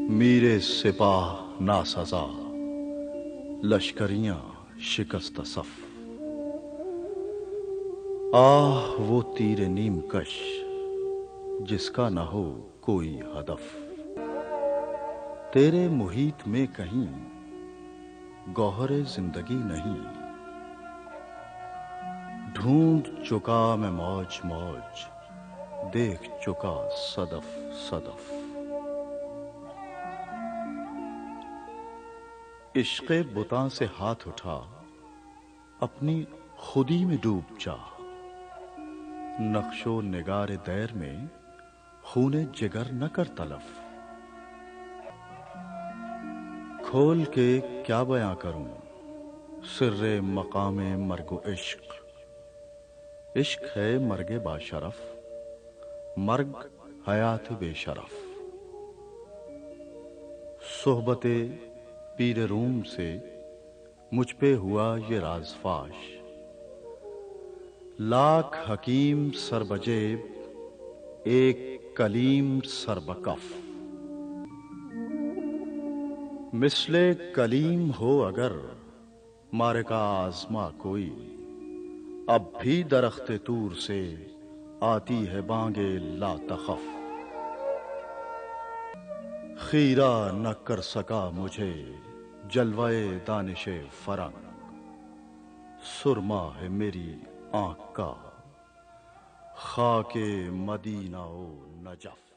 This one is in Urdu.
میرے سپاہ ناسزا، لشکریاں شکست صف۔ آہ وہ تیر نیم کش جس کا نہ ہو کوئی ہدف۔ تیرے محیط میں کہیں گوہر زندگی نہیں، ڈھونڈ چکا میں موج موج، دیکھ چکا صدف صدف۔ عشق بتاں سے ہاتھ اٹھا، اپنی خودی میں ڈوب جا، نقش و نگار دیر میں خون جگر نہ کر تلف۔ کھول کے کیا بیاں کروں سر مقام مرگ و عشق۔ عشق ہے مرگ باشرف، مرگ حیات بے شرف۔ صحبت پیر روم سے مجھ پہ ہوا یہ راز فاش، لاکھ حکیم سر بجیب ایک کلیم سر بکف۔ مثل کلیم ہو اگر مارکہ آزما کوئی، اب بھی درخت طور سے آتی ہے بانگ لا تخف۔ خیرہ نہ کر سکا مجھے جلوہ دانش فرنگ، سرما ہے میری آنکھ کا خاک مدینہ و نجف۔